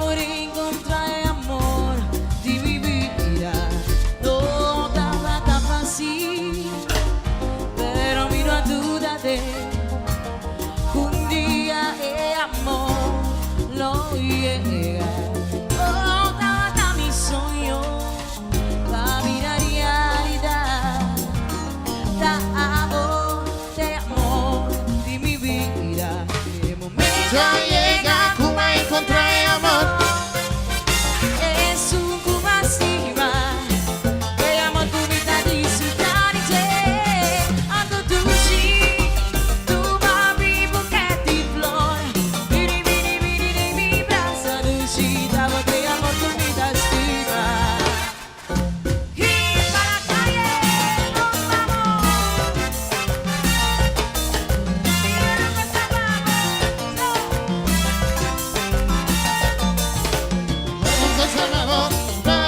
por encontrar el amor de mi vida. No estaba tan fácil, pero miro a duda de un día el amor lo llega. Oh, estaba mi sueño, la vida realidad. Te amo de mi vida. De momento Ya llega como a encontrar el amor. es un Cuba acima. El amor tu vida disfrutar y ando tu sí, tu baby buquete de flor. Vini, vini, vini de mi brazo dulcita, porque amor tu vida estima. Y para la calle nos vamos. Nunca sabemos la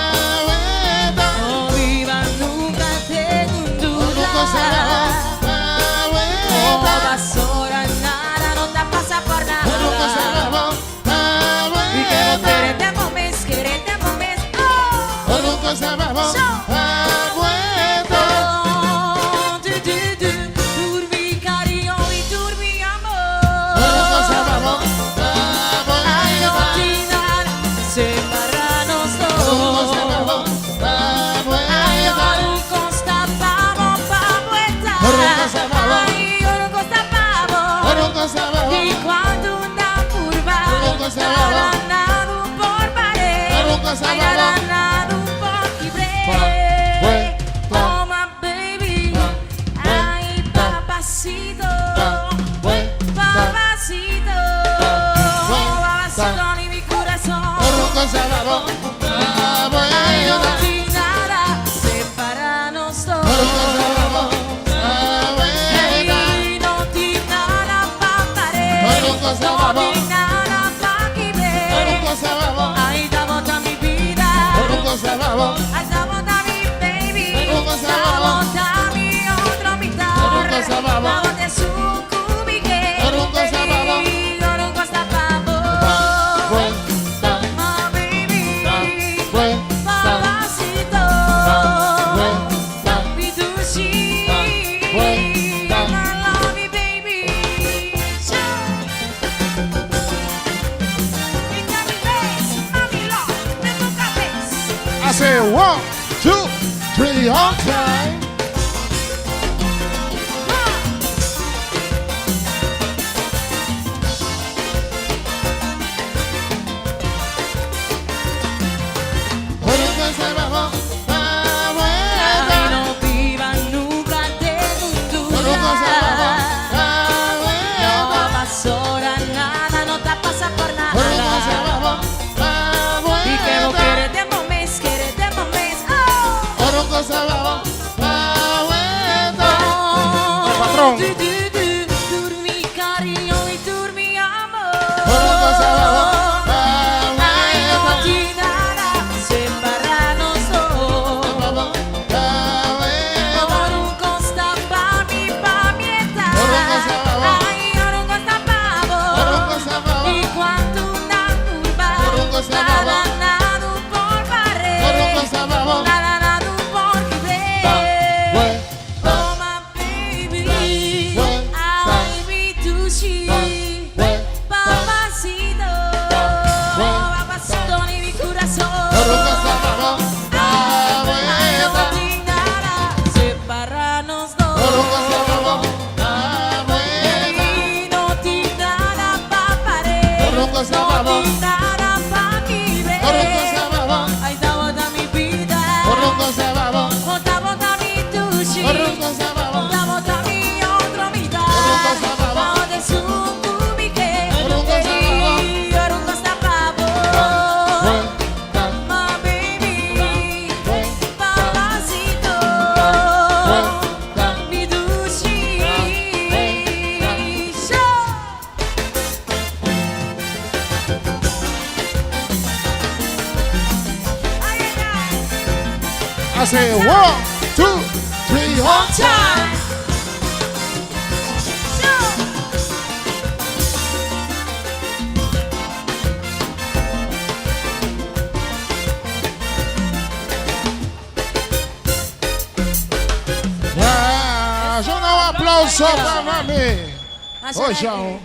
vuelta. No viva nunca tengo Nunca sabemos duda. la No vuelta. vas ahora nada, no te pasa por Nunca nada. sabemos la Y que vos vuelta. querete momes, oh. Nunca sabemos la vuelta. Oh, turbi cariño y turbi amor. Nunca sabemos la Ay, no vuelta. tirar, separarnos Nunca dos. sabemos la Ay, vuelta. nunca estábamos pa' vuelta. Nunca sabemos. Ay, nunca estábamos. Nunca sabemos. Y cuando una curva, Nunca sabemos. nada por pared. Nunca sabemos. Nada por libre. Vuelta. Oh, my baby. Ay, papacito. Papacito. Papacito ni mi corazón. Nunca sabemos la Ay, no vuelta. tiene nada, separarnos dos. Nunca sabemos la vuelta. Ay, no tiene nada pa' pared. Nunca No sabemos. tiene nada pa' que ver. Nunca sabemos. Ay, estamos a mi vida. Nunca sabemos. Ay, estamos a mi baby. Nunca sabemos. Estamos a mi otro mitad. Nunca sabemos. Estamos de su cubique. Nunca sabemos. Nunca sabemos. Vuelta. My baby. Vuelta. Papacito. Vuelta. Mi dulce. Vuelta. I love you, baby. Mami, me toca vez. I say 1, 2, 3, on time. Nunca sabemos la Ay, vuelta. no viva nunca tengo Nunca duda. sabemos la No vuelta. pasó nada, no te pasa por Nunca nada. sabemos la Y que vos vuelta. querete momes, oh. Nunca sabemos la vuelta. Oh, patrón. Turmi cariño y turmi amor. Nunca sabemos la Ay, no vuelta. tiene nada, separarnos dos. La vuelta. Por un costa pa' mi pamienta. Nunca sabemos. Ay, yo nunca estábamos. Nunca sabemos. Y cuando una curva, Nunca sabemos. nada por pared. Nunca sabemos. Nada por libre. Vuelta. Oh, my baby. Vuelta. Ay, mi tushi. Vuelta. Papacito. Vuelta. Papacito ni mi corazón. Nunca sabemos la Ay, no vuelta. tiene nada, separarnos dos. Nunca sabemos la vuelta. Y no tiene nada pa' pared. Nunca No sabemos. tiene nada pa' que ver. Nunca sabemos. Ay, bota mi vida. Nunca sabemos. Bota mi tushi. Nunca sabemos. Bota mi otro mitad. Nunca sabemos. Vamos de su cubique. Nunca sabemos. Yo nunca estábamos. Vuelta. My baby. Vuelta. Papacito. Vuelta. Mi dulce. I say 1, 2, 3, on time. Aplauso para mami. Hacia Oh, aquí. chao.